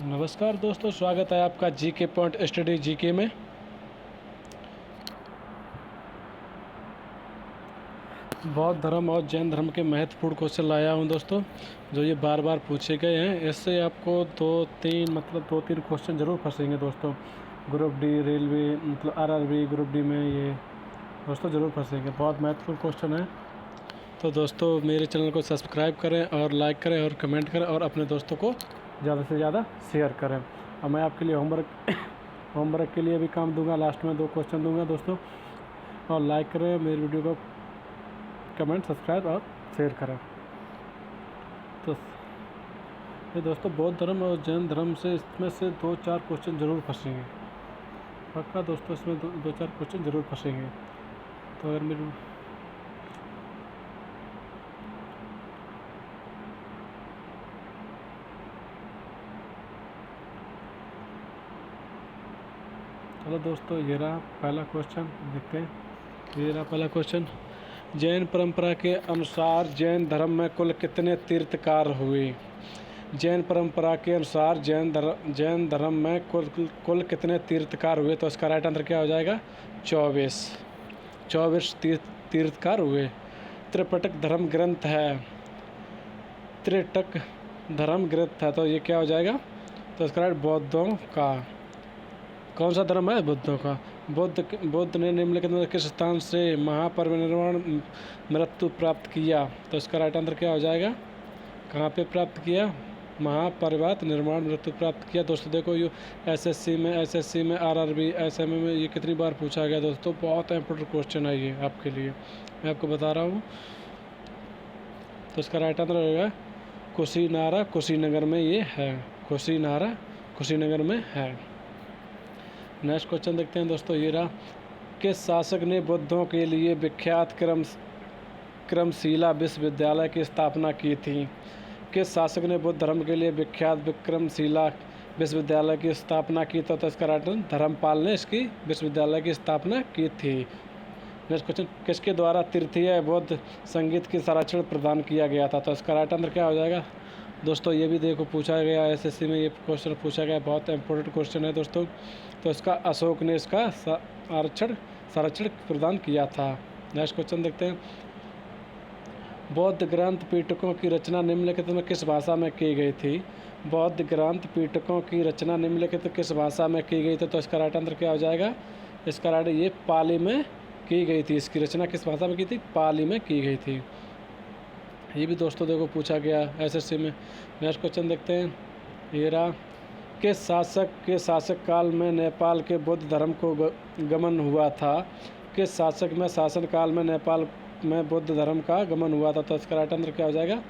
नमस्कार दोस्तों, स्वागत है आपका जीके पॉइंट स्टडी जीके में। बौद्ध धर्म और जैन धर्म के महत्वपूर्ण क्वेश्चन लाया हूं दोस्तों, जो ये बार बार पूछे गए हैं। इससे आपको दो तीन क्वेश्चन ज़रूर फंसेंगे दोस्तों। ग्रुप डी रेलवे मतलब आरआरबी ग्रुप डी में ये दोस्तों ज़रूर फंसेंगे, बहुत महत्वपूर्ण क्वेश्चन है। तो दोस्तों मेरे चैनल को सब्सक्राइब करें और लाइक करें और कमेंट करें और अपने दोस्तों को ज़्यादा से ज़्यादा शेयर करें। और मैं आपके लिए होमवर्क के लिए भी काम दूंगा, लास्ट में 2 क्वेश्चन दूंगा दोस्तों। और लाइक करें मेरी वीडियो को, कमेंट सब्सक्राइब और शेयर करें। तो ये दोस्तों बौद्ध धर्म और जैन धर्म से इसमें से 2-4 क्वेश्चन ज़रूर फंसेंगे, पक्का दोस्तों। इसमें 2-4 क्वेश्चन ज़रूर फंसेंगे। तो अगर मेरी चलो दोस्तों, ये रहा पहला क्वेश्चन, देखते हैं। ये रहा पहला क्वेश्चन। जैन परंपरा के अनुसार जैन धर्म में कुल कितने तीर्थकार हुए? जैन परंपरा के अनुसार जैन धर्म में कुल कितने तीर्थकार हुए? तो इसका राइट आंसर क्या हो जाएगा? 24 तीर्थकार हुए। त्रिपिटक धर्म ग्रंथ है, त्रिपिटक धर्म ग्रंथ है, तो ये क्या हो जाएगा? तो इसका राइट बौद्धों का। कौन सा धर्म है? बुद्धों का। बुद्ध ने निम्नलिखित में किस स्थान से महापरिनिर्वाण मृत्यु प्राप्त किया? तो इसका राइट आंसर क्या हो जाएगा? कहाँ पे प्राप्त किया? महापरिवात निर्माण मृत्यु प्राप्त किया। दोस्तों देखो, ये एसएससी में आरआरबी एसएमए में ये कितनी बार पूछा गया दोस्तों। बहुत इंपॉर्टेंट क्वेश्चन है ये आपके लिए, मैं आपको बता रहा हूँ। तो इसका राइट आंसर होगा कुशीनगर में ये है। कुशीनगर में है। नेक्स्ट क्वेश्चन देखते हैं दोस्तों। ये रहा, किस शासक ने बुद्धों के लिए विख्यात क्रमशिला विश्वविद्यालय की स्थापना की थी? किस शासक ने बुद्ध धर्म के लिए विख्यात विक्रमशिला विश्वविद्यालय की स्थापना की? तो इसका राइट आंसर धर्मपाल ने इसकी विश्वविद्यालय की स्थापना की थी। नेक्स्ट क्वेश्चन, किसके द्वारा तृतीय बौद्ध संगीत की संरक्षण प्रदान किया गया था? तो इसका राइट आंसर क्या हो जाएगा? दोस्तों ये भी देखो पूछा गया, एसएससी में ये क्वेश्चन पूछा गया, बहुत इंपॉर्टेंट क्वेश्चन है दोस्तों। तो इसका अशोक ने इसका संरक्षण प्रदान किया था। नेक्स्ट क्वेश्चन देखते हैं। बौद्ध ग्रंथ पीटकों की रचना निम्नलिखित में किस भाषा में की गई थी? बौद्ध ग्रंथ पीटकों की रचना निम्नलिखित किस भाषा में की गई थी? तो इसका राइट आंसर क्या हो जाएगा? इसका राइट ये पाली में की गई थी। इसकी रचना किस भाषा में की थी? पाली में की गई थी। ये भी दोस्तों देखो पूछा गया एसएससी में। नेक्स्ट क्वेश्चन देखते हैं। ये रहा, किस शासक के शासक काल में नेपाल के बौद्ध धर्म को गमन हुआ था? किस शासक में शासन काल में नेपाल में बौद्ध धर्म का गमन हुआ था? तो इसका राइट आंसर क्या हो जाएगा?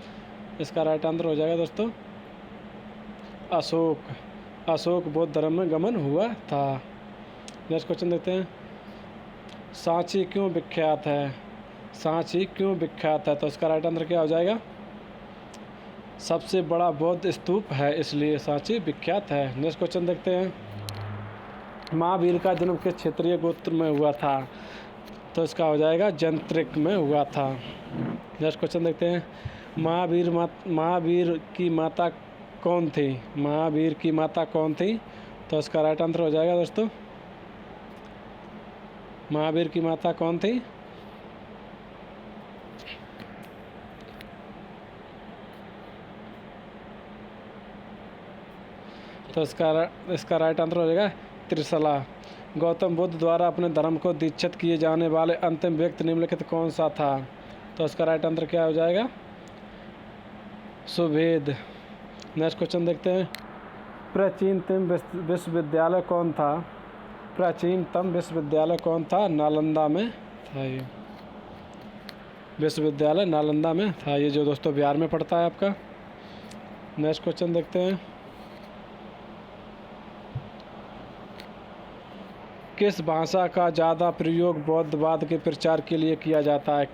इसका राइट आंसर हो जाएगा दोस्तों अशोक बौद्ध धर्म में गमन हुआ था। नेक्स्ट क्वेश्चन देखते हैं। सांची क्यों विख्यात है? सांची क्यों विख्यात है? तो इसका राइट आंसर क्या हो जाएगा? सबसे बड़ा बौद्ध स्तूप है, इसलिए सांची विख्यात है। नेक्स्ट क्वेश्चन देखते हैं। महावीर का जन्म किस क्षेत्रीय गोत्र में हुआ था? तो इसका हो जाएगा जंत्रिक में हुआ था। नेक्स्ट क्वेश्चन देखते हैं। महावीर की माता कौन थी? महावीर की माता कौन थी? तो इसका राइट आंसर हो जाएगा दोस्तों, महावीर की माता कौन थी? तो इसका राइट आंसर हो जाएगा त्रिशला। गौतम बुद्ध द्वारा अपने धर्म को दीक्षित किए जाने वाले अंतिम व्यक्ति निम्नलिखित कौन सा था? तो इसका राइट आंसर क्या हो जाएगा? सुभेद। नेक्स्ट क्वेश्चन देखते हैं। प्राचीनतम विश्वविद्यालय कौन था? प्राचीनतम विश्वविद्यालय कौन था? नालंदा में था। ये विश्वविद्यालय नालंदा में था, ये जो दोस्तों बिहार में पड़ता है आपका। नेक्स्ट क्वेश्चन देखते हैं। किस भाषा का ज़्यादा प्रयोग बौद्धवाद के प्रचार के लिए किया जाता है?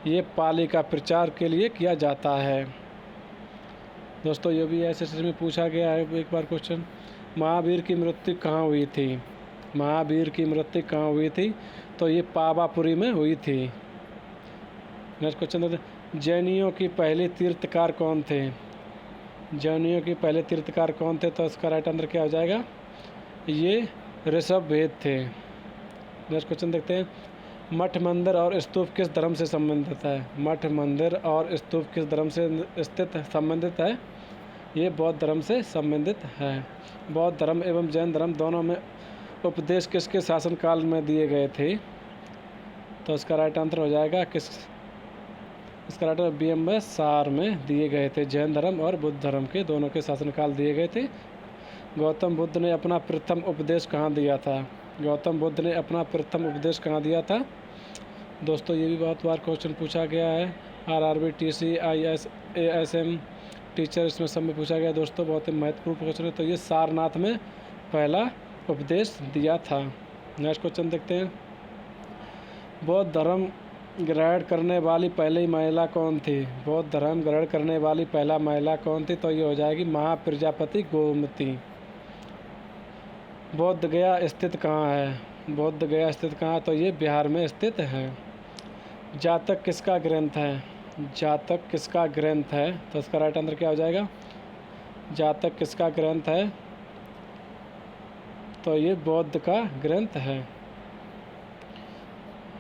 ये पाली का प्रचार के लिए किया जाता है। दोस्तों ये भी एसएससी में पूछा गया है एक बार क्वेश्चन। महावीर की मृत्यु कहाँ हुई थी? महावीर की मृत्यु कहाँ हुई थी? तो ये पावापुरी में हुई थी। नेक्स्ट क्वेश्चन देखते हैं। जैनियों की पहली तीर्थकार कौन थे? जैनियों के पहले तीर्थकार कौन थे? तो इसका राइट आंसर क्या हो जाएगा? ये ऋषभवेद थे। नेक्स्ट क्वेश्चन देखते हैं, मठ मंदिर और स्तूप किस धर्म से संबंधित है? मठ मंदिर और स्तूप किस धर्म से संबंधित है? ये बौद्ध धर्म से संबंधित है। बौद्ध धर्म एवं जैन धर्म दोनों में उपदेश किसके शासनकाल में दिए गए थे? तो इसका राइट आंसर हो जाएगा इसका राइट आंसर बिंबिसार में दिए गए थे। जैन धर्म और बुद्ध धर्म के दोनों के शासनकाल दिए गए थे। गौतम बुद्ध ने अपना प्रथम उपदेश कहाँ दिया था? गौतम बुद्ध ने अपना प्रथम उपदेश कहाँ दिया था? दोस्तों ये भी बहुत बार क्वेश्चन पूछा गया है। RRB, TC, IS, ASM teacher इसमें सब में पूछा गया दोस्तों, बहुत ही महत्वपूर्ण क्वेश्चन है। तो ये सारनाथ में पहला उपदेश दिया था। नेक्स्ट क्वेश्चन देखते हैं, बौद्ध धर्म ग्रहण करने वाली पहली महिला कौन थी? बौद्ध धर्म ग्रहण करने वाली पहला महिला कौन थी? तो ये हो जाएगी महाप्रजापति गोमती। बोध गया स्थित कहाँ है? बोध गया स्थित कहाँ? तो ये बिहार में स्थित है। जातक किसका ग्रंथ है? जातक किसका ग्रंथ है? तो इसका राइट आंसर क्या हो जाएगा? जातक किसका ग्रंथ है? तो ये बौद्ध का ग्रंथ है।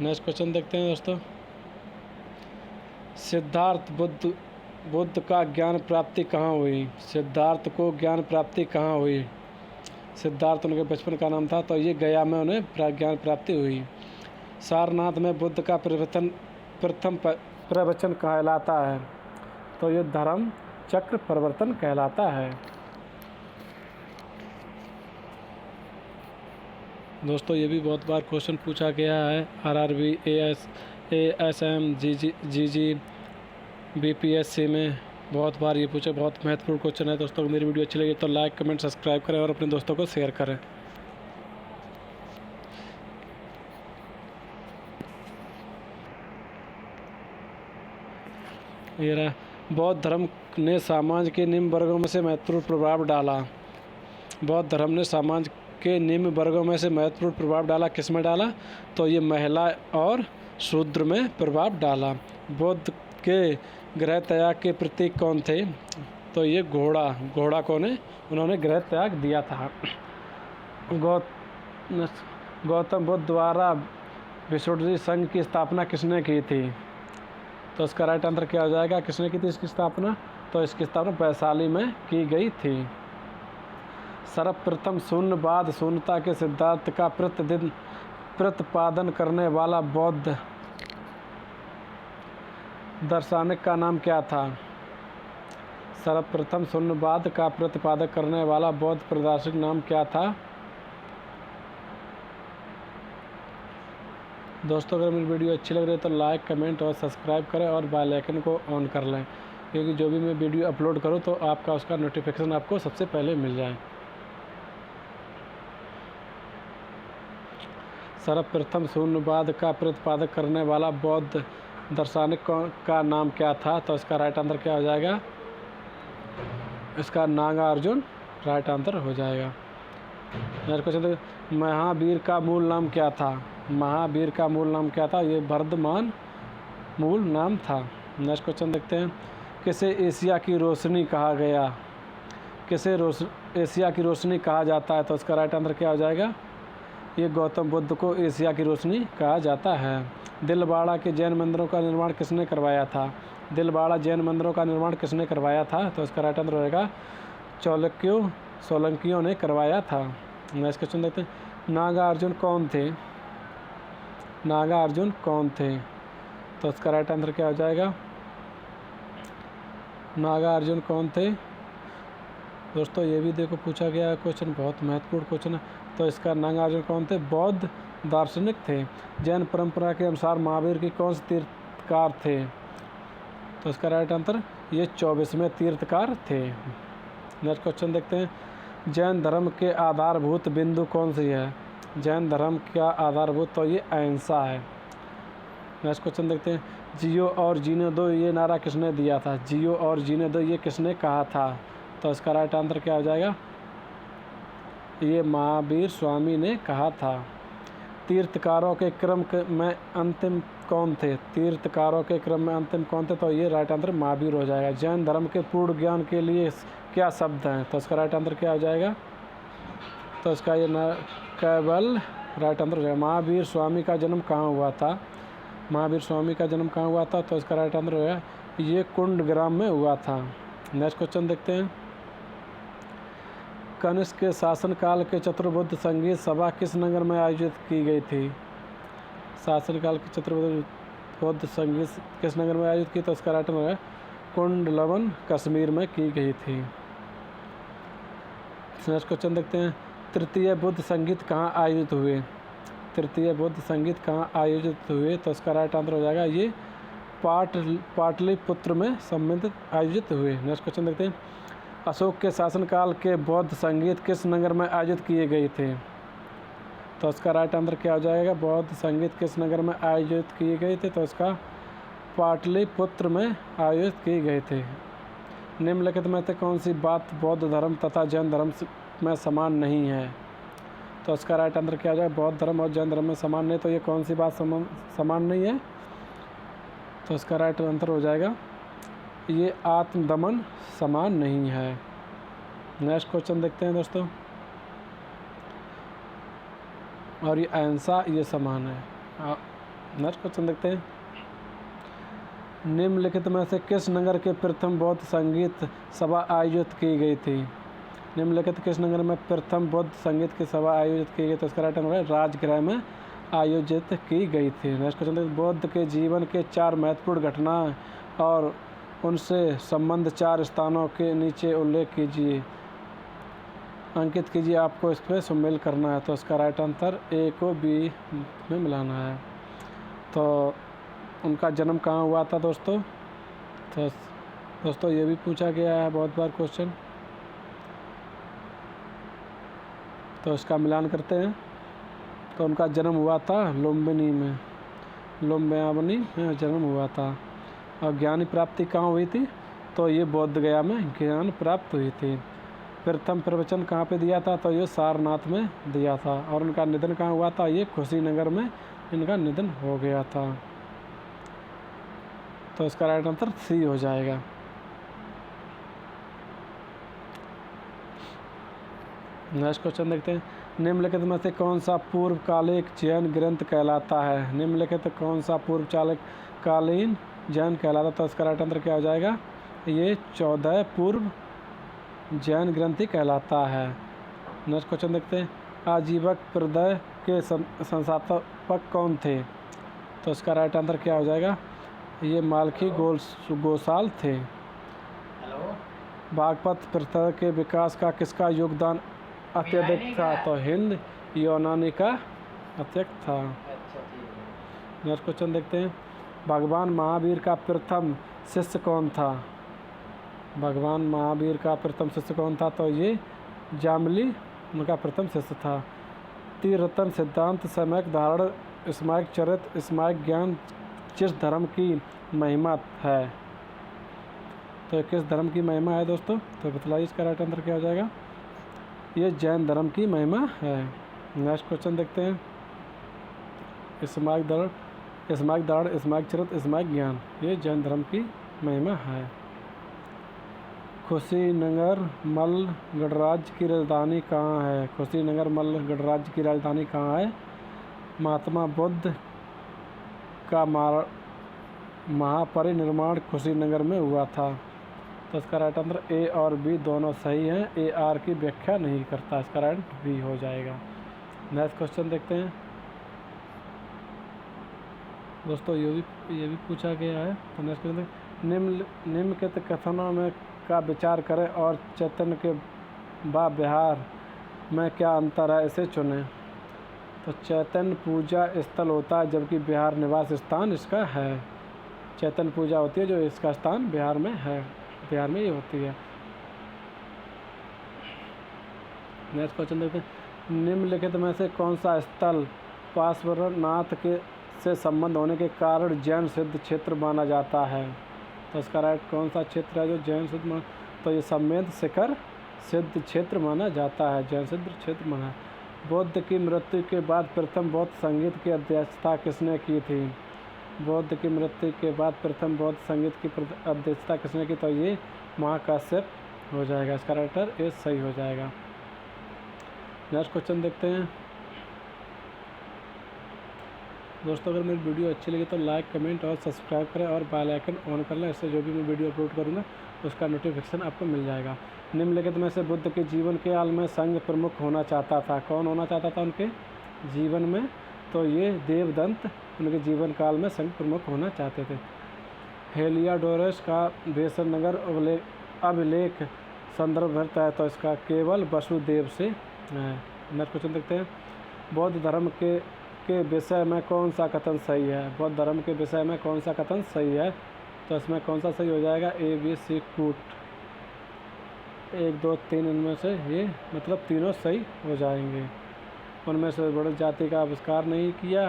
नेक्स्ट क्वेश्चन देखते हैं दोस्तों, सिद्धार्थ बुद्ध का ज्ञान प्राप्ति कहाँ हुई? सिद्धार्थ को ज्ञान प्राप्ति कहाँ हुई? सिद्धार्थ उनके बचपन का नाम था, तो ये गया में उन्हें ज्ञान प्राप्ति हुई। सारनाथ में बुद्ध का प्रथम प्रवचन कहलाता है? तो ये धर्म चक्र प्रवर्तन कहलाता है। दोस्तों ये भी बहुत बार क्वेश्चन पूछा गया है। RRB, ASM, GG, BPSC में बहुत बार ये पूछे, बहुत महत्वपूर्ण क्वेश्चन है। दोस्तों मेरी वीडियो अच्छी लगी तो लाइक, कमेंट, सब्सक्राइब करें और अपने दोस्तों को शेयर करें। ये रहा, बौद्ध धर्म ने समाज के निम्न वर्गों में से महत्वपूर्ण प्रभाव डाला। बौद्ध धर्म ने समाज के निम्न वर्गों में से महत्वपूर्ण प्रभाव डाला। किस में डाला? तो ये महिला और शूद्र में प्रभाव डाला। बुद्ध के गृह त्याग के प्रतीक कौन थे? तो ये घोड़ा कौन है? उन्होंने गृह त्याग दिया था। गौतम बुद्ध द्वारा विश्व संघ की स्थापना किसने की थी? तो इसका राइट आंसर क्या हो जाएगा? किसने की थी इसकी स्थापना? तो इसकी स्थापना वैशाली में की गई थी। सर्वप्रथम शून्यवाद शून्यता के सिद्धांत का प्रतिपादन करने वाला बौद्ध दार्शनिक का नाम क्या था? सर्वप्रथम शून्यवाद का प्रतिपादक करने वाला बौद्ध दार्शनिक नाम क्या था? दोस्तों अगर मेरी वीडियो अच्छी लग रही है तो लाइक, कमेंट और सब्सक्राइब करें और बेल आइकन को ऑन कर लें, क्योंकि जो भी मैं वीडियो अपलोड करूं तो आपका उसका नोटिफिकेशन आपको सबसे पहले मिल जाए। सर्वप्रथम शून्यवाद का प्रतिपादक करने वाला बौद्ध दार्शनिक का नाम क्या था? तो इसका राइट आंसर क्या हो जाएगा? इसका नागार्जुन राइट आंसर हो जाएगा। नेक्स्ट क्वेश्चन, महावीर का मूल नाम क्या था? महावीर का मूल नाम क्या था? ये वर्धमान मूल नाम था। नेक्स्ट क्वेश्चन देखते हैं, किसे एशिया की रोशनी कहा गया? किसे एशिया की रोशनी कहा जाता है? तो इसका राइट आंसर क्या हो जाएगा? ये गौतम बुद्ध को एशिया की रोशनी कहा जाता है। दिलवाड़ा के जैन मंदिरों का निर्माण किसने करवाया था? दिलवाड़ा जैन मंदिरों का निर्माण किसने करवाया था? तो इसका राइट आंसर रहेगा सोलंकियों ने करवाया था। नेक्स्ट क्वेश्चन देखते हैं, नागार्जुन कौन थे? नागार्जुन कौन थे? तो इसका राइट आंसर क्या हो जाएगा? नागार्जुन कौन थे? दोस्तों ये भी देखो पूछा गया है क्वेश्चन, बहुत महत्वपूर्ण क्वेश्चन है। तो इसका नागार्जुन कौन थे? बौद्ध दार्शनिक थे। जैन परंपरा के अनुसार महावीर की कौन से तीर्थकार थे? तो इसका राइट आंसर ये 24वें तीर्थकार थे। नेक्स्ट क्वेश्चन देखते हैं, जैन धर्म के आधारभूत बिंदु कौन सी है? जैन धर्म का आधारभूत तो ये अहिंसा है। नेक्स्ट क्वेश्चन देखते हैं, जियो और जीने दो ये नारा किसने दिया था? जियो और जीने दो ये किसने कहा था? तो इसका राइट आंसर क्या हो जाएगा? ये महावीर स्वामी ने कहा था। तीर्थकारों के क्रम में अंतिम कौन थे? तीर्थकारों के क्रम में अंतिम कौन थे? तो ये राइट आंसर महावीर हो जाएगा। जैन धर्म के पूर्ण ज्ञान के लिए क्या शब्द हैं? तो इसका राइट आंसर क्या हो जाएगा? तो इसका ये न केवल राइट आंसर हो जाएगा। महावीर स्वामी का जन्म कहाँ हुआ था? महावीर स्वामी का जन्म कहाँ हुआ था? तो इसका राइट आंसर हो गया ये कुंडग्राम में हुआ था। नेक्स्ट क्वेश्चन देखते हैं। कनिष्क के शासनकाल के चतुर्बुद्ध संगीत सभा किस नगर में आयोजित की गई थी? शासनकाल की चतुर्बुद्ध संगीत किस नगर में आयोजित की? तो इसका राइट आंसर है कुंडलवन कश्मीर में की गई थी। नेक्स्ट क्वेश्चन देखते हैं। तृतीय बुद्ध संगीत कहाँ आयोजित हुए? तृतीय बुद्ध संगीत कहाँ आयोजित हुए? तो इसका राइट आंसर हो जाएगा ये पाटलिपुत्र में संबंधित आयोजित हुए। नेक्स्ट क्वेश्चन देखते हैं। अशोक के शासनकाल के बौद्ध संगीत किस नगर में आयोजित किए गए थे? तो इसका राइट आंसर क्या हो जाएगा? बौद्ध संगीत किस नगर में आयोजित किए गए थे? तो इसका पाटलिपुत्र में आयोजित किए गए थे। निम्नलिखित में से कौन सी बात बौद्ध धर्म तथा जैन धर्म में समान नहीं है? तो इसका राइट आंसर क्या हो जाएगा? बौद्ध धर्म और जैन धर्म में समान नहीं, तो ये कौन सी बात समान नहीं है? तो इसका राइट आंसर हो जाएगा ये आत्मदमन समान नहीं है। नेक्स्ट क्वेश्चन देखते हैं दोस्तों। और ये अहिंसा ये समान है। नेक्स्ट क्वेश्चन देखते हैं। निम्नलिखित में से किस नगर के प्रथम बौद्ध संगीत सभा आयोजित की गई थी? निम्नलिखित किस नगर में प्रथम बौद्ध संगीत की सभा आयोजित की गई? तो इसका राइट आंसर है राजगृह में आयोजित की गई थी। नेक्स्ट क्वेश्चन देखते हैं। बुद्ध के जीवन के 4 महत्वपूर्ण घटनाएं और उनसे संबंध 4 स्थानों के नीचे उल्लेख कीजिए, अंकित कीजिए। आपको इस पर शामिल करना है। तो इसका राइट आंसर ए को बी में मिलाना है। तो उनका जन्म कहाँ हुआ था दोस्तों? तो दोस्तों ये भी पूछा गया है बहुत बार क्वेश्चन, तो इसका मिलान करते हैं। तो उनका जन्म हुआ था लुम्बिनी में, लुम्बिनी में जन्म हुआ था। और ज्ञान प्राप्ति कहाँ हुई थी? तो ये बोध गया में ज्ञान प्राप्त हुई थी। प्रथम प्रवचन कहाँ पे दिया था? तो ये सारनाथ में दिया था। और उनका निधन कहाँ हुआ था? ये कुशीनगर में इनका निधन हो गया था। तो इसका राइट आंसर सी हो जाएगा। नेक्स्ट क्वेश्चन देखते हैं। निम्नलिखित में से कौन सा पूर्वकालिक जैन ग्रंथ कहलाता है? निम्नलिखित कौन सा पूर्वकालीन जैन कहलाता? तो इसका राइट आंसर क्या हो जाएगा? ये 14 पूर्व जैन ग्रंथि कहलाता है। नेक्स्ट क्वेश्चन देखते हैं। आजीवक प्रदय के संस्थापक कौन थे? तो इसका राइट आंसर क्या हो जाएगा? ये मालखी गोसाल थे। बागपत प्रथा के विकास का किसका योगदान अत्यधिक था? तो हिंद यूनानी का अत्यधिक था। नेक्स्ट क्वेश्चन देखते हैं। भगवान महावीर का प्रथम शिष्य कौन था? भगवान महावीर का प्रथम शिष्य कौन था? तो ये जामली उनका प्रथम शिष्य था। त्रिरत्न सिद्धांत, सम्यक धारण, स्मायक चरित्र, स्मायक ज्ञान किस धर्म की महिमा है? तो किस धर्म की महिमा है दोस्तों? तो बतलाइए इसका राइट आंसर क्या हो जाएगा? ये जैन धर्म की महिमा है। नेक्स्ट क्वेश्चन देखते हैं। स्मायक धारण, स्मायक चरित्र, स्मायक ज्ञान ये जैन धर्म की महिमा है। कुशीनगर मल्ल गणराज्य की राजधानी कहाँ है? कुशीनगर मल्ल गणराज्य की राजधानी कहाँ है? महात्मा बुद्ध का महापरिनिर्वाण कुशीनगर में हुआ था। तो इसका राइट आंसर ए और बी दोनों सही हैं। ए आर की व्याख्या नहीं करता, इसका राइट बी हो जाएगा। नेक्स्ट क्वेश्चन देखते हैं दोस्तों। ये भी पूछा गया है। तो नेक्स्ट क्वेश्चन, निम्नलिखित कथनों में का विचार करें और चैतन्य के विहार में क्या अंतर है, इसे चुनें। तो चैतन्य पूजा स्थल होता है, जबकि बिहार निवास स्थान इसका है। चैतन्य पूजा होती है जो इसका स्थान बिहार में है, बिहार में ही होती है। नेक्स्ट क्वेश्चन देखते हैं। निम्नलिखित में से कौन सा स्थल पार्श्वनाथ के से संबंध होने के कारण जैन सिद्ध क्षेत्र माना जाता है? तो इसका राइट कौन सा क्षेत्र है जो जैन सिद्ध तो ये समेत शिखर सिद्ध क्षेत्र माना जाता है, जैन सिद्ध क्षेत्र माना। बुद्ध की मृत्यु के बाद प्रथम बौद्ध संगीत की अध्यक्षता किसने की थी? बुद्ध की मृत्यु के बाद प्रथम बौद्ध संगीत की अध्यक्षता किसने की? तो ये महाकाश्यप हो जाएगा, इसका राइटर ए सही हो जाएगा। नेक्स्ट क्वेश्चन देखते हैं दोस्तों। अगर मेरी वीडियो अच्छी लगी तो लाइक, कमेंट और सब्सक्राइब करें और बेल आइकन ऑन कर लें, इससे जो भी मैं वीडियो अपलोड करूँगा उसका नोटिफिकेशन आपको मिल जाएगा। निम्नलिखित में से बुद्ध के जीवन के काल में संघ प्रमुख होना चाहता था। कौन होना चाहता था उनके जीवन में? तो ये देवदत्त उनके जीवन काल में संघ प्रमुख होना चाहते थे। हेलियोडोरस का बेसनगर अभिलेख संदर्भ भरता है, तो इसका केवल वसुदेव से है। नेक्स्ट क्वेश्चन देखते हैं। बौद्ध धर्म के विषय में कौन सा कथन सही है? बौद्ध धर्म के विषय में कौन सा कथन सही है? तो इसमें कौन सा सही हो जाएगा? ए, बी, सी, कूट। 1, 2, 3 इनमें से ये मतलब तीनों सही हो जाएंगे। उनमें से बड़ी जाति का आविष्कार नहीं किया,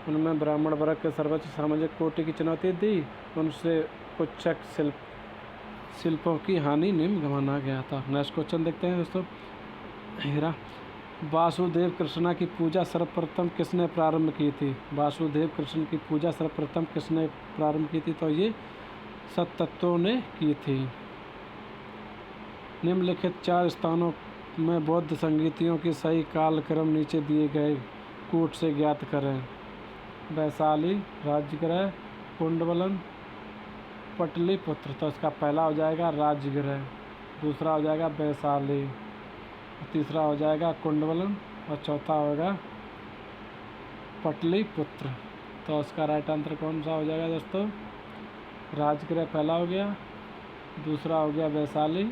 उनमें ब्राह्मण वर्ग के सर्वोच्च सामाजिक कोटि की चुनौती दी, उनसे कुच्छक शिल्पों की हानि निम्न माना गया था। नेक्स्ट क्वेश्चन देखते हैं दोस्तों। हीरा वासुदेव कृष्णा की पूजा सर्वप्रथम किसने प्रारंभ की थी? वासुदेव कृष्ण की पूजा सर्वप्रथम किसने प्रारंभ की थी? तो ये सततत्वों ने की थी। निम्नलिखित 4 स्थानों में बौद्ध संगीतियों की सही कालक्रम नीचे दिए गए कूट से ज्ञात करें। वैशाली, राजगृह, कुंडवलन, पटलिपुत्र। तो इसका पहला हो जाएगा राजगृह, दूसरा हो जाएगा वैशाली, तीसरा हो जाएगा कुंडवलन और चौथा होगा पटलिपुत्र। तो इसका राइट आंसर कौन सा हो जाएगा दोस्तों? राजगृह पहला हो गया, दूसरा हो गया वैशाली,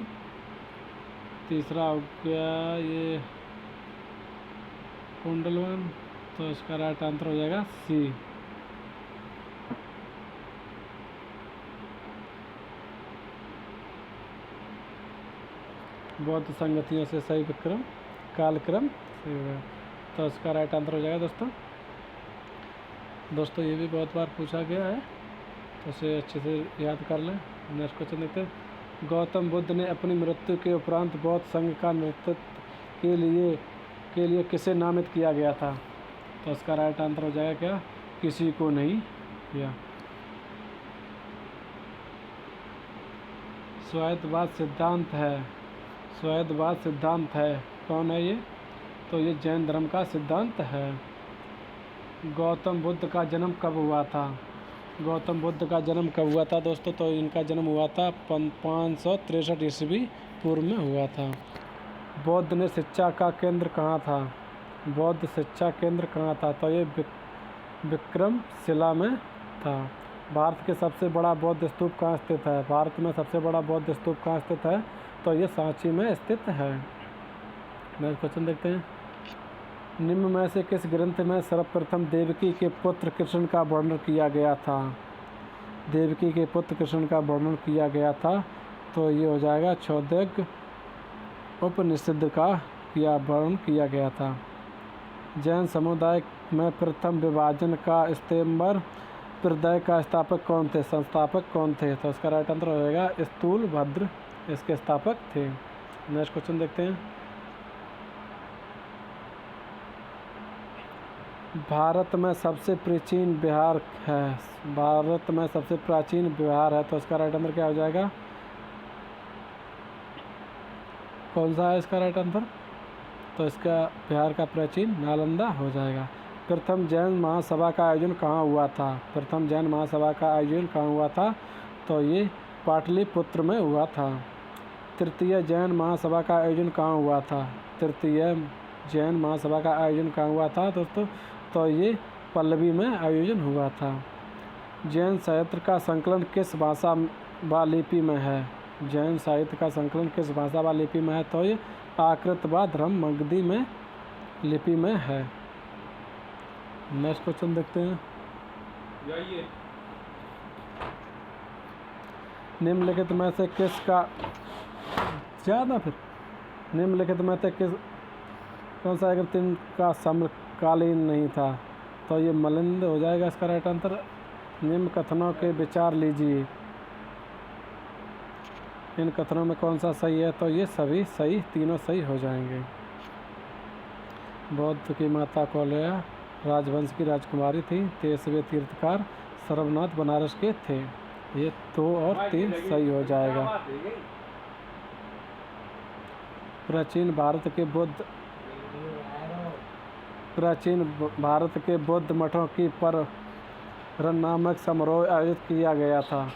तीसरा हो गया ये कुंडलवन। तो इसका राइट आंसर हो जाएगा सी। बौद्ध संगतियों से सही विक्रम कालक्रम सही होगा। तो इसका राइट आंसर हो जाएगा दोस्तों ये भी बहुत बार पूछा गया है, तो इसे अच्छे से याद कर लें। नेक्स्ट क्वेश्चन देखते हैं। गौतम बुद्ध ने अपनी मृत्यु के उपरांत बौद्ध संघ का नेतृत्व के लिए किसे नामित किया गया था? तो इसका राइट आंसर हो जाएगा क्या? किसी को नहीं किया। स्वायत्तवाद सिद्धांत है, स्वायत्तवाद सिद्धांत है, कौन है ये? तो ये जैन धर्म का सिद्धांत है। गौतम बुद्ध का जन्म कब हुआ था? गौतम बुद्ध का जन्म कब हुआ था दोस्तों? तो इनका जन्म हुआ था 563 ईस्वी पूर्व में हुआ था। बौद्ध ने शिक्षा का केंद्र कहाँ था? बौद्ध शिक्षा केंद्र कहाँ था? तो ये विक्रमशिला में था। भारत के सबसे बड़ा बौद्ध स्तूप कहाँ स्थित है? भारत में सबसे बड़ा बौद्ध स्तूप कहाँ स्थित है? तो ये सांची में स्थित है। नेक्स्ट क्वेश्चन देखते हैं। निम्न में से किस ग्रंथ में सर्वप्रथम देवकी के पुत्र कृष्ण का वर्णन किया गया था? देवकी के पुत्र कृष्ण का वर्णन किया गया था, तो ये हो जाएगा छौदक उपनिषद का वर्णन किया गया था। जैन समुदाय में प्रथम विभाजन का स्तंभर प्रदय का स्थापक कौन थे? संस्थापक कौन थे? तो इसका राइट आंसर हो जाएगा स्थूलभद्र इसके स्थापक थे। नेक्स्ट क्वेश्चन देखते हैं। भारत में सबसे प्राचीन विहार है, भारत में सबसे प्राचीन विहार है, तो इसका राइट आंसर क्या हो जाएगा? कौन सा है इसका राइट आंसर? तो इसका बिहार का प्राचीन नालंदा हो जाएगा। प्रथम जैन महासभा का आयोजन कहाँ हुआ था? प्रथम जैन महासभा का आयोजन कहाँ हुआ था? तो ये पाटलिपुत्र में हुआ था। तृतीय जैन महासभा का आयोजन कहाँ हुआ था? तृतीय जैन महासभा का आयोजन कहाँ हुआ था दोस्तों? तो ये पल्लवी में आयोजन हुआ था। जैन साहित्य का संकलन किस भाषा व लिपि में है? जैन साहित्य का संकलन किस भाषा व लिपि में है? तो ये प्राकृत व ब्रह्मगदी में लिपि में है। नेक्स्ट क्वेश्चन देखते हैं। निम्नलिखित में से किसका निम्नलिखित में से कौन सा अगर तीन का समकालीन नहीं था? तो ये मलिंद हो जाएगा इसका राइट आंसर। निम्न कथनों के विचार लीजिए, इन कथनों में कौन सा सही है? तो ये सभी सही, तीनों सही हो जाएंगे। बौद्ध की माता कौल्या राजवंश की राजकुमारी थी। 23वें तीर्थकार सरवनाथ बनारस के थे। ये 2 और 3 सही हो जाएगा। प्राचीन भारत के बौद्ध मठों की पर रन नामक समारोह आयोजित किया गया था।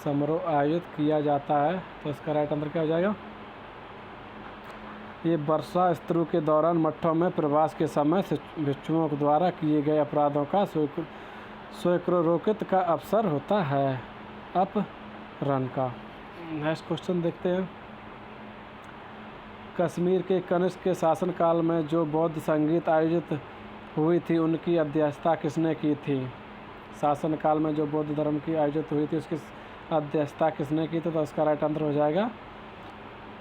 समारोह आयोजित किया जाता है, तो इसका राइट आंसर क्या हो जाएगा? ये वर्षा ऋतु के दौरान मठों में प्रवास के समय भिक्षुओं द्वारा किए गए अपराधों का स्वीकारोक्ति का अवसर होता है। अपहरण का। नेक्स्ट क्वेश्चन देखते हैं। कश्मीर के कनिष्क के शासनकाल में जो बौद्ध संगीत आयोजित हुई थी उनकी अध्यक्षता किसने की थी? शासनकाल में जो बौद्ध धर्म की आयोजित हुई थी उसकी अध्यक्षता किसने की थी? तो उसका राइट आंसर हो जाएगा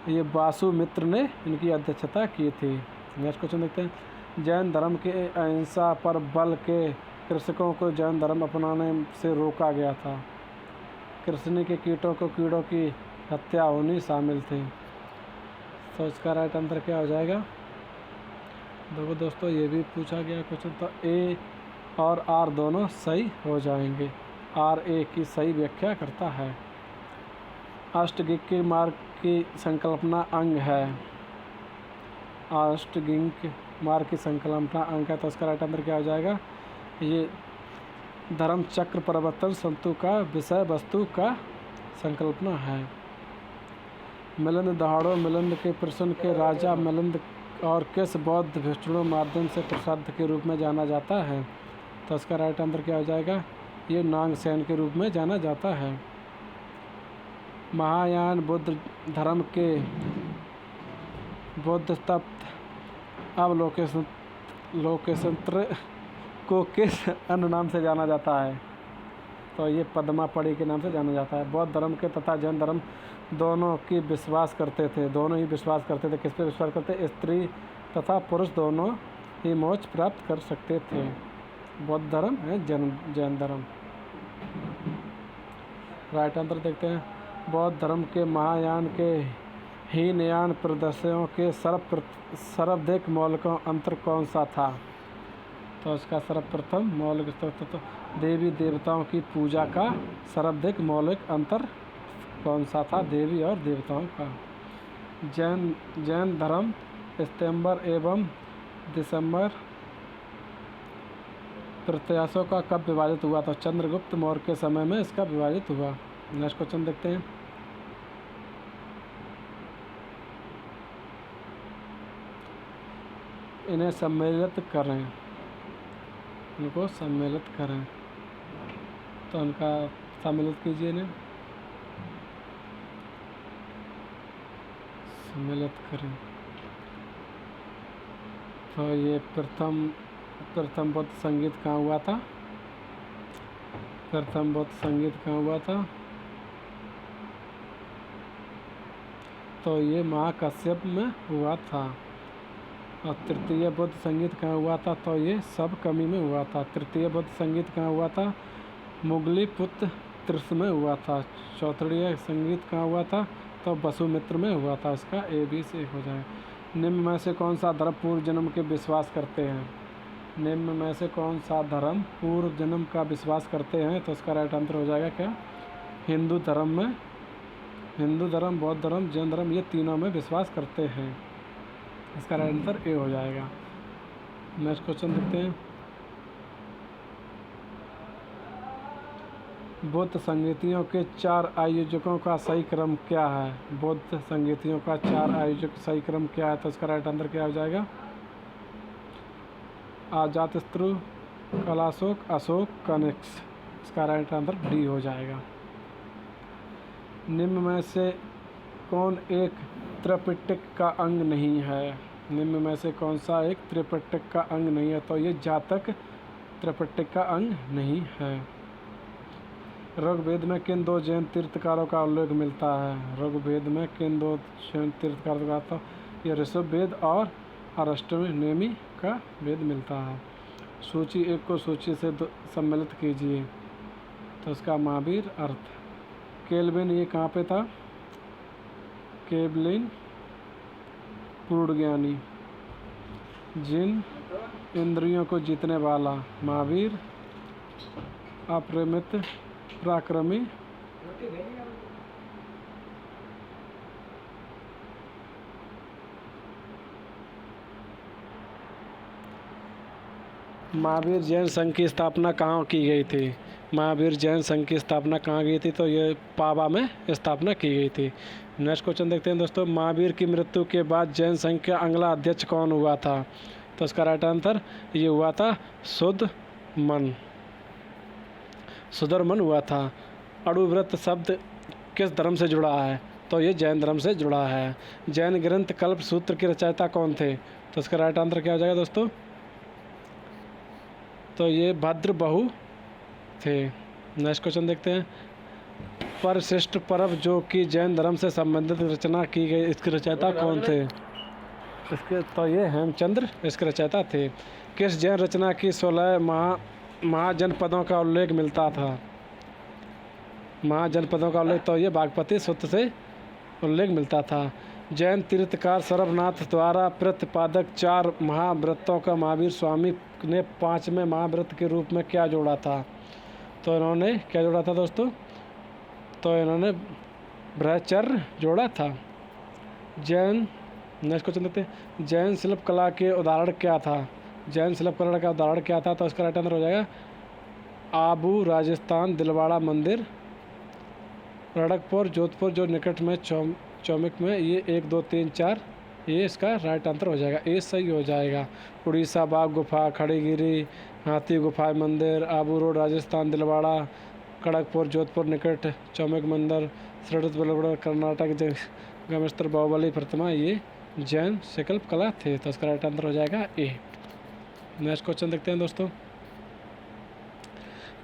ये वासुमित्र ने इनकी अध्यक्षता की थी। नेक्स्ट क्वेश्चन देखते हैं। जैन धर्म के अहिंसा पर बल के कृषकों को जैन धर्म अपनाने से रोका गया था। कृषि के कीटों की हत्या होनी शामिल थी। तो इसका राइट आंसर क्या हो जाएगा? देखो दोस्तों, ये भी पूछा गया क्वेश्चन, तो ए और आर दोनों सही हो जाएंगे। आर ए की सही व्याख्या करता है। अष्टगिक मार्ग की संकल्पना अंग है। अष्टगिक मार्ग की संकल्पना अंग है, तो इसका राइट आंसर क्या हो जाएगा? ये धर्म चक्र परिवर्तन संतु का विषय वस्तु का संकल्पना है। मिलिंद दहाड़ो मिलिंद के प्रश्न के राजा मिलिंद और किस बौद्ध भिक्षुओं माध्यम से प्रसिद्ध के रूप में जाना जाता है? तो इसका राइट आंसर क्या हो जाएगा? ये नागसेन के रूप में जाना जाता है। महायान बुद्ध धर्म के बौद्ध तत्व अवलोकेशंत्र को किस अन्य नाम से जाना जाता है? तो ये पद्मापड़ी के नाम से जाना जाता है। बौद्ध धर्म के तथा जैन धर्म दोनों ही विश्वास करते थे। किस पे विश्वास करते? स्त्री तथा पुरुष दोनों ही मोक्ष प्राप्त कर सकते थे। बौद्ध धर्म है जैन धर्म। राइट आंसर देखते हैं। बौद्ध धर्म के महायान के हीनयान प्रदर्शनों के सर्वाधिक मौलिक अंतर कौन सा था? तो इसका सर्वप्रथम मौलिक देवी देवताओं की पूजा का सर्वाधिक मौलिक अंतर कौन सा था? देवी और देवताओं का। जैन धर्म सितंबर एवं दिसंबर प्रत्याशों का कब विभाजित हुआ था? चंद्रगुप्त मौर्य के समय में इसका विभाजित हुआ। नेक्स्ट क्वेश्चन देखते हैं। इन्हें सम्मिलित करें। इनको सम्मिलित करें, तो इनका सम्मिलित कीजिए। इन्हें सम्मिलित करें। तो ये प्रथम बौद्ध संगीत कहाँ हुआ था? प्रथम बौद्ध संगीत कहाँ हुआ था? तो ये महाकाश्यप में हुआ था। और तृतीय बौद्ध संगीत कहाँ हुआ था? तो ये सब कमी में हुआ था। तृतीय बौद्ध संगीत कहाँ हुआ था? मुगलीपुत्र त्रिश में हुआ था। चौथी संगीत कहाँ हुआ था? तो वसुमित्र में हुआ था। इसका ए बी से हो जाए। निम्न में से कौन सा धर्म पूर्व जन्म के विश्वास करते हैं? निम्न में से कौन सा धर्म पूर्व जन्म का विश्वास करते हैं? तो इसका राइट आंसर हो जाएगा क्या? हिंदू धर्म, बौद्ध धर्म, जैन धर्म, ये तीनों में विश्वास करते हैं। इसका राइट आंसर ए हो जाएगा। नेक्स्ट क्वेश्चन देखते हैं। बौद्ध संगीतियों के 4 आयोजकों का सही क्रम क्या है? बौद्ध संगीतियों का 4 आयोजक सही क्रम क्या है? तो इसका राइट आंसर क्या हो जाएगा? अजातशत्रु, कलाशोक, अशोक, कनिष्क। इसका राइट आंसर डी हो जाएगा। निम्न में से कौन एक त्रिपिटक का अंग नहीं है? निम्न में से कौन सा एक त्रिपिटक का अंग नहीं है? तो ये जातक त्रिपिटक का अंग नहीं है। ऋग्वेद में किन 2 जैन तीर्थकारों का उल्लेख मिलता है? ऋग्वेद में किन 2 जैन तीर्थकारों का? तो ये ऋषभवेद और अरष्टनेमी का वेद मिलता है। सूची 1 को सूची से सम्मिलित कीजिए। तो इसका महावीर अर्थ। केल्विन ये कहाँ पे था? केल्विन पूर्ण ज्ञानी। जिन इंद्रियों को जीतने वाला। महावीर अपरिमित पराक्रमी। महावीर जैन संघ की स्थापना कहाँ की गई थी? महावीर जैन संघ की स्थापना कहाँ गई थी? तो ये पावा में स्थापना की गई थी। नेक्स्ट क्वेश्चन देखते हैं दोस्तों, महावीर की मृत्यु के बाद जैन संघ का अगला अध्यक्ष कौन हुआ था? तो इसका राइट आंसर ये हुआ था सुधर्मन हुआ था। अणुव्रत शब्द किस धर्म से जुड़ा है? तो ये जैन धर्म से जुड़ा है। जैन ग्रंथ कल्प सूत्र के रचयिता कौन थे? तो इसका राइट आंसर क्या हो जाएगा दोस्तों? तो ये भद्रबाहु थे। नेक्स्ट क्वेश्चन देखते हैं, परश्रेष्ठ पर्व जो कि जैन धर्म से संबंधित रचना की गई, इसके रचयिता कौन थे? इसके तो ये हेमचंद्र इसके रचयिता थे। किस जैन रचना की 16 महाजनपदों का उल्लेख मिलता था? महाजनपदों का उल्लेख तो ये बागपति सूत्र से उल्लेख मिलता था। जैन तीर्थकार सर्वनाथ द्वारा प्रतिपादक 4 महाव्रतों का महावीर स्वामी ने 5वें महाव्रत के रूप में क्या जोड़ा था? तो इन्होंने क्या जोड़ा था दोस्तों? तो इन्होंने ब्रह्मचर्य जोड़ा था। जैन नेक्स्ट क्वेश्चन देखते हैं, जैन शिल्प कला के उदाहरण क्या था? जैन शिल्प कला का उदाहरण क्या था? तो इसका राइट आंसर हो जाएगा आबू राजस्थान दिलवाड़ा मंदिर, रड़कपुर जोधपुर जो निकट में चौमिक में, ये 1 2 3 4 ये इसका राइट आंसर हो जाएगा, ये सही हो जाएगा। उड़ीसा बाग गुफा, खड़ीगिरी हाथी गुफा मंदिर, आबू रोड राजस्थान दिलवाड़ा, खड़गपुर जोधपुर निकट चौमिक मंदिर, सड़क बलगड़ कर्नाटक गमेस्तर बाहुबली प्रतिमा, ये जैन शिल्प कला थे। तो इसका राइट आंसर हो जाएगा ए। नेक्स्ट क्वेश्चन देखते हैं दोस्तों,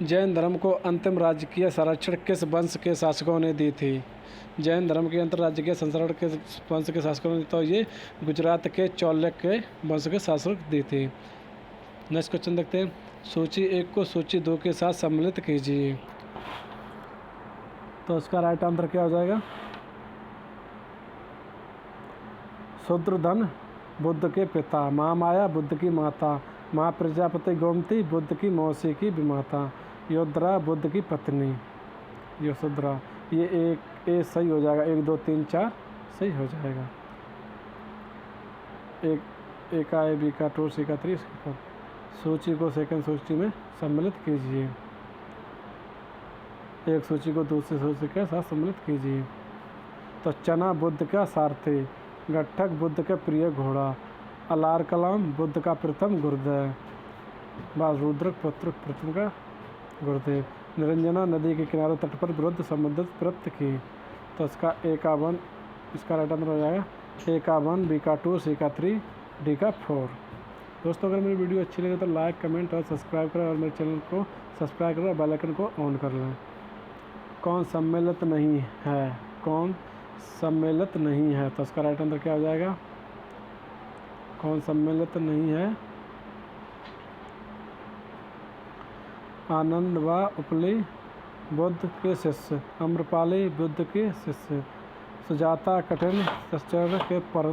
जैन धर्म को अंतिम राजकीय संरक्षण किस वंश के शासकों ने दी थी? जैन धर्म के अंतर्राज्यीय संरक्षण के वंश के शासकों ने, तो ये गुजरात के चौल्य के वंश के शासक दी थी। नेक्स्ट क्वेश्चन देखते हैं, सूची 1 को सूची 2 के साथ सम्मिलित कीजिए। तो इसका राइट आंसर क्या हो जाएगा? शूद्रधन बुद्ध के पिता, महामाया बुद्ध की माता, माँ प्रजापति गोमती बुद्ध की मौसी की विमाता, योद्रा बुद्ध की पत्नी यशोधरा, ये एक ए सही हो जाएगा। 1 2 3 4 सही हो जाएगा। ए का ए, बी का 2, सी का 3, सी का 4। सूची को सेकंड सूची में सम्मिलित कीजिए। एक सूची को दूसरी सूची के साथ सम्मिलित कीजिए। तो चना बुद्ध का सारथी, गट्ठक बुद्ध के प्रिय घोड़ा, अलार कलाम बुद्ध का प्रथम गुरुदेव, रुद्रक पुत्र प्रथम का गुरुदेव, निरंजना नदी के किनारे तट पर विरुद्ध संबंधित प्रत्य की। तो इसका ए का 1 इसका राइट आंसर हो जाएगा। ए का 1, बी का 2, सी का 3, डी का 4। दोस्तों अगर मेरी वीडियो अच्छी लगे तो लाइक कमेंट और सब्सक्राइब करें और मेरे चैनल को सब्सक्राइब करें और बेल आइकन को ऑन कर लें। कौन सम्मिलित नहीं है? कौन सम्मिलित नहीं है? तो इसका राइट आंसर क्या हो जाएगा? कौन सम्मिलित नहीं है? आनंद व उपली बुद्ध के शिष्य, अम्रपाली बुद्ध के शिष्य, सुजाता कठिन सच्चर के पर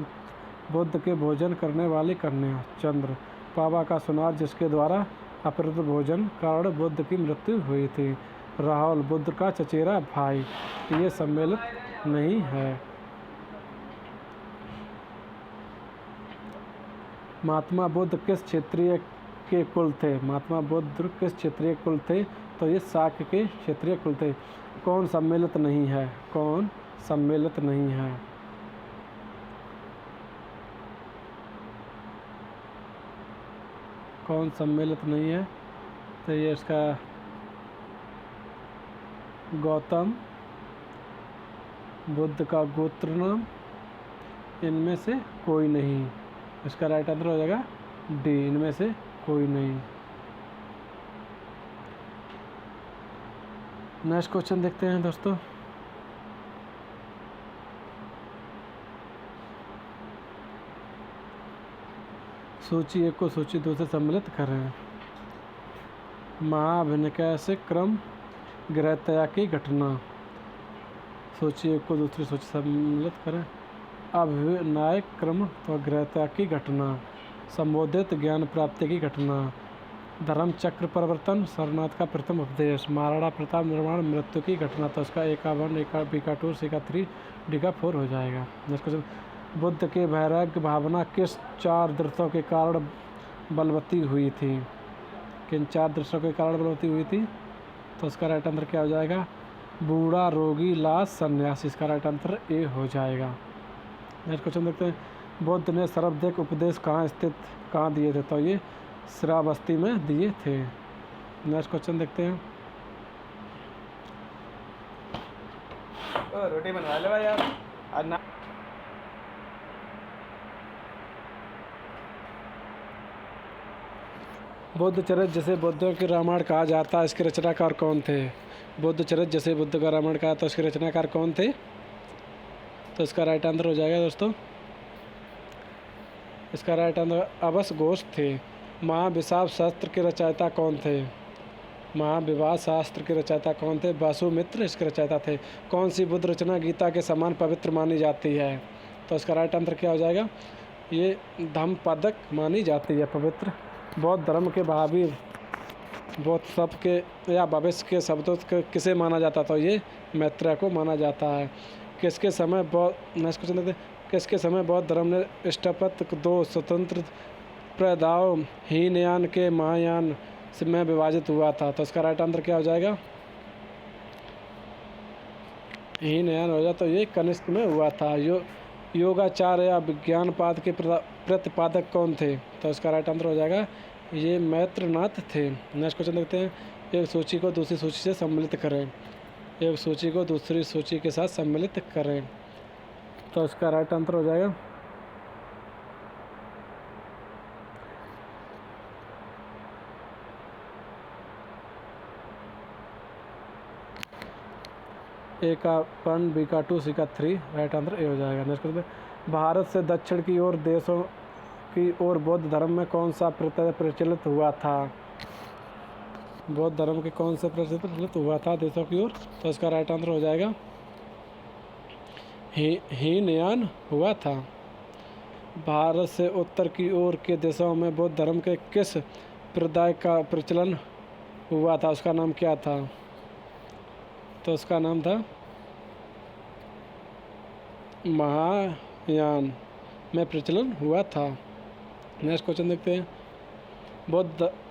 बुद्ध के भोजन करने वाली कन्या, चंद्र, पावा का सुनार जिसके द्वारा अपहृत भोजन कारण बुद्ध की मृत्यु हुई थी, राहुल बुद्ध का चचेरा भाई, ये सम्मिलित नहीं है। महात्मा बुद्ध किस क्षेत्रीय के कुल थे? महात्मा बुद्ध किस क्षेत्रीय कुल थे? तो ये शाक्य के क्षेत्रीय कुल थे। कौन सम्मिलित नहीं है? कौन सम्मिलित नहीं है? कौन सम्मिलित नहीं है? तो ये इसका गौतम बुद्ध का गोत्र नाम, इनमें से कोई नहीं। इसका राइट आंसर हो जाएगा डी, इनमें से कोई नहीं। नेक्स्ट क्वेश्चन देखते हैं दोस्तों, सूची 1 को सूची 2 से सम्मिलित करें। महाभिनिकय से क्रम गृहत्या की घटना, सूची 1 को दूसरी सूची सम्मिलित करें। अभिनायक क्रम तो गृहत्या की घटना, संबोधित ज्ञान प्राप्ति की घटना, धर्म चक्र परिवर्तन, सरनाथ का प्रथम उपदेश, महाराणा प्रताप निर्माण मृत्यु की घटना। तो इसका ए का 1, ए का बी का 2, सी का 3, डी का 4 हो जाएगा। नेक्स्ट क्वेश्चन, बुद्ध के वैराग्य भावना किस 4 दृष्टों के कारण बलवती हुई थी? किन 4 दृश्यों के कारण बढ़ोतरी हुई थी? तो इसका राइट आंसर क्या हो जाएगा? बूढ़ा, रोगी, लाश, सन्यासी। इसका राइट आंसर ए हो जाएगा। नेक्स्ट क्वेश्चन देखते हैं। बुद्ध ने सर्वाधिक उपदेश कहाँ दिए थे? तो ये श्रावस्ती में दिए थे। नेक्स्ट क्वेश्चन देखते हैं। रोटी बनवा लो यार आज ना। बुद्ध चरित्र जिसे बुद्धों की रामायण कहा जाता है, इसके रचनाकार कौन थे? बुद्ध चरित्र जिसे बुद्ध का रामायण कहा तो इसके रचनाकार कौन थे? तो इसका राइट आंसर हो जाएगा दोस्तों, इसका राइट आंसर अवश्य घोष थे। महाविवाह शास्त्र के रचयिता कौन थे? महाविवाह शास्त्र के रचयिता कौन थे? वासुमित्र इसके रचयिता थे। कौन सी बुद्ध रचना गीता के समान पवित्र मानी जाती है? तो इसका राइट आंसर क्या हो जाएगा? ये धम्मपदक मानी जाती है पवित्र। बौद्ध धर्म के महावीर बौद्ध शब्द के या भविष्य के शब्दों किसे माना जाता? तो ये मैत्रेय को माना जाता है। किसके समय नेक्स्ट क्वेश्चन देखते हैं। किसके समय बौद्ध धर्म ने स्थापित 2 स्वतंत्र प्रदाओं हीनयान के महायान में विभाजित हुआ था? तो इसका राइट आंसर क्या हो जाएगा? हीनयान हो जाए तो ये कनिष्क में हुआ था। योगाचार या विज्ञानवाद के प्रतिपादक कौन थे? तो इसका राइट आंसर हो जाएगा ये मैत्रनाथ थे। नेक्स्ट क्वेश्चन देखते हैं। एक सूची को दूसरी सूची से सम्मिलित करें। एक सूची को दूसरी सूची के साथ सम्मिलित करें। तो इसका राइट आंसर हो जाएगा ए का 1, बी का 2, सी का 3। राइट आंसर ए हो जाएगा। Next question. भारत से दक्षिण की ओर देशों की ओर बौद्ध धर्म में कौन सा प्रचलित हुआ था? बौद्ध धर्म के कौन सा प्रचलित हुआ था देशों की ओर? तो इसका राइट आंसर हो जाएगा हीनयान हुआ था। भारत से उत्तर की ओर के देशों में बौद्ध धर्म के किस प्रदाय का प्रचलन हुआ था? उसका नाम क्या था? तो उसका नाम था महायान में प्रचलन हुआ था। नेक्स्ट क्वेश्चन देखते हैं।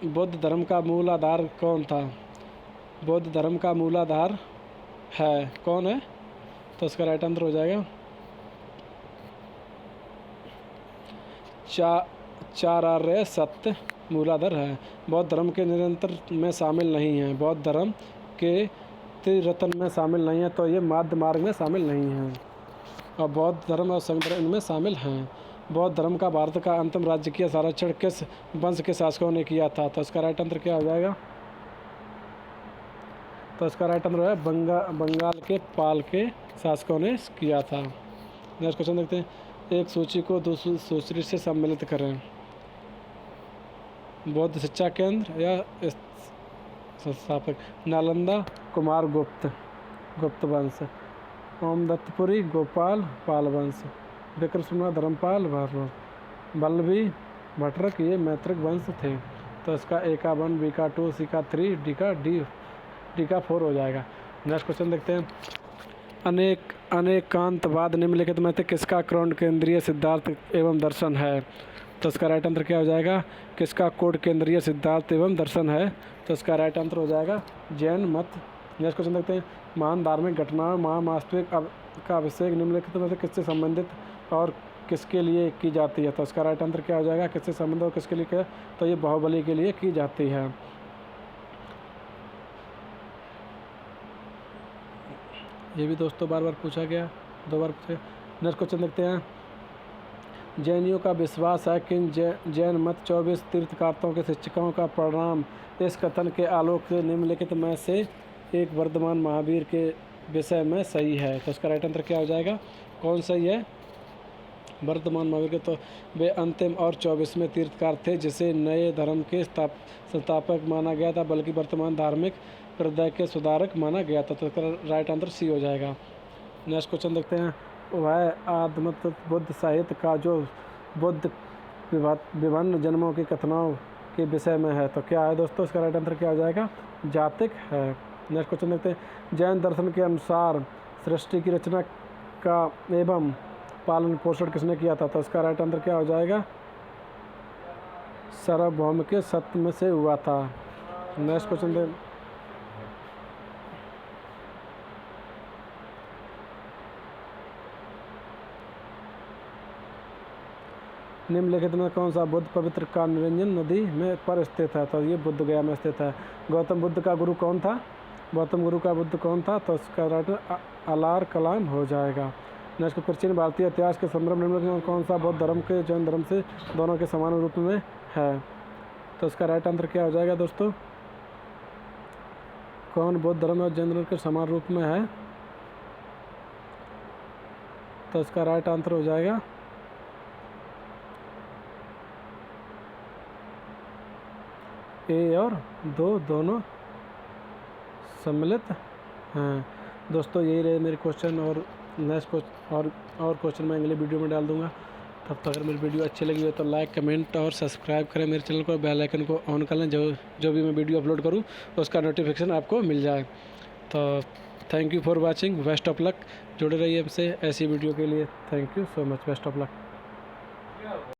बौद्ध धर्म का मूल आधार कौन था? बौद्ध धर्म का मूल आधार है कौन है? तो इसका राइट आंसर हो जाएगा चारार्य सत्य मूलाधार है। बौद्ध धर्म के निरंतर में शामिल नहीं है। बौद्ध धर्म के त्रिरत्न में शामिल नहीं है। तो ये माध्य मार्ग में शामिल नहीं है। और बौद्ध धर्म और संघ धर्म इनमें शामिल हैं। बौद्ध धर्म का भारत का अंतिम राजकीय संरक्षण किस वंश के शासकों ने किया था? तो इसका राइट आंसर क्या हो जाएगा? तो इसका राइट आंसर है बंगाल के पाल के शासकों ने किया था। नेक्स्ट क्वेश्चन देखते हैं। एक सूची को दूसरी सूची से सम्मिलित करें। बौद्ध शिक्षा केंद्र या संस्थापक? नालंदा कुमार गुप्त वंश। ओमदत्तपुरी गोपाल पाल वंश। विक्रमसिंह धर्मपाल वल्लभी भट्टरक ये मैत्रिक वंश थे। तो इसका ए का 1, बी का 2, सी का 3, डी का 4 हो जाएगा। नेक्स्ट क्वेश्चन देखते हैं। अनेकांतवाद निम्नलिखित में से किसका क्रोध केंद्रीय सिद्धांत एवं दर्शन है? तो इसका राइट आंसर क्या हो जाएगा? किसका कोड केंद्रीय सिद्धांत एवं दर्शन है? तो इसका राइट आंसर हो जाएगा जैन मत। नेक्स्ट क्वेश्चन देखते हैं। महान धार्मिक घटनाओं महावास्तविक का अभिषेक निम्नलिखित में से किससे संबंधित और किसके लिए की जाती है? तो इसका राइट आंसर क्या हो जाएगा? किससे संबंधित और किसके लिए? तो ये बाहुबली के लिए की जाती है। ये भी दोस्तों बार बार पूछा गया, 2 बार पूछा। नेक्स्ट क्वेश्चन देखते हैं। जैनियों का विश्वास है कि जैन मत 24 तीर्थकारों के शिक्षकों का परिणाम इस कथन के आलोक से निम्नलिखित में से एक वर्तमान महावीर के विषय में सही है। तो इसका राइट आंसर क्या हो जाएगा? कौन सही है? वर्तमान महावीर के तो वे अंतिम और 24वें तीर्थकार थे जिसे नए धर्म के संस्थापक माना गया था, बल्कि वर्तमान धार्मिक प्रदाय के सुधारक माना गया था। तो इसका राइट आंसर सी हो जाएगा। नेक्स्ट क्वेश्चन देखते हैं। वह आत्मतत्व बुद्ध साहित्य का जो बुद्ध विभिन्न जन्मों के कथनों के विषय में है। तो क्या है दोस्तों? इसका राइट आंसर क्या हो जाएगा? जातिक है। नेक्स्ट क्वेश्चन देखते हैं। जैन दर्शन के अनुसार सृष्टि की रचना का एवं पालन पोषण किसने किया था? तो इसका राइट आंसर क्या हो जाएगा? सार्वभौम के सत्य में से हुआ था। नेक्स्ट क्वेश्चन दे। निम्नलिखित में कौन सा बुद्ध पवित्र का निरंजन नदी में पर स्थित है? तो ये बुद्ध गया में स्थित है। गौतम बुद्ध का गुरु कौन था? गौतम गुरु का बुद्ध कौन था? तो उसका राइट अलार कलाम हो जाएगा। नेक्स्ट प्राचीन भारतीय इतिहास के संदर्भ में कौन सा बौद्ध धर्म के जैन धर्म से दोनों के समान रूप में है? तो इसका राइट आंसर क्या हो जाएगा दोस्तों? कौन बौद्ध धर्म और जैन धर्म के समान रूप में है? तो इसका राइट आंसर हो जाएगा ए और दो दोनों सम्मिलित हैं। दोस्तों यही रहे मेरे क्वेश्चन, और नेक्स्ट क्वेश्चन और क्वेश्चन मैं अगले वीडियो में डाल दूंगा। तब तक अगर मेरी वीडियो अच्छी लगी हो तो लाइक कमेंट और सब्सक्राइब करें मेरे चैनल को, बेल आइकन को ऑन कर लें, जो भी मैं वीडियो अपलोड करूं उसका नोटिफिकेशन आपको मिल जाए। तो thank you for watching, best of luck. जुड़े रहिए हमसे ऐसी वीडियो के लिए। Thank you so much, best of luck.